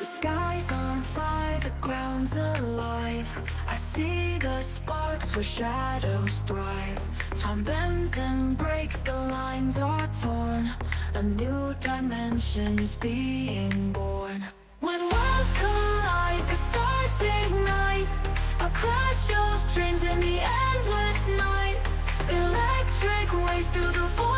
The sky's on fire, the ground's alive. I see the sparks where shadows thrive. Time bends and breaks, the lines are torn. A new dimension is being born. When worlds collide, the stars ignite. A clash of dreams in the endless night. Electric waves through the void.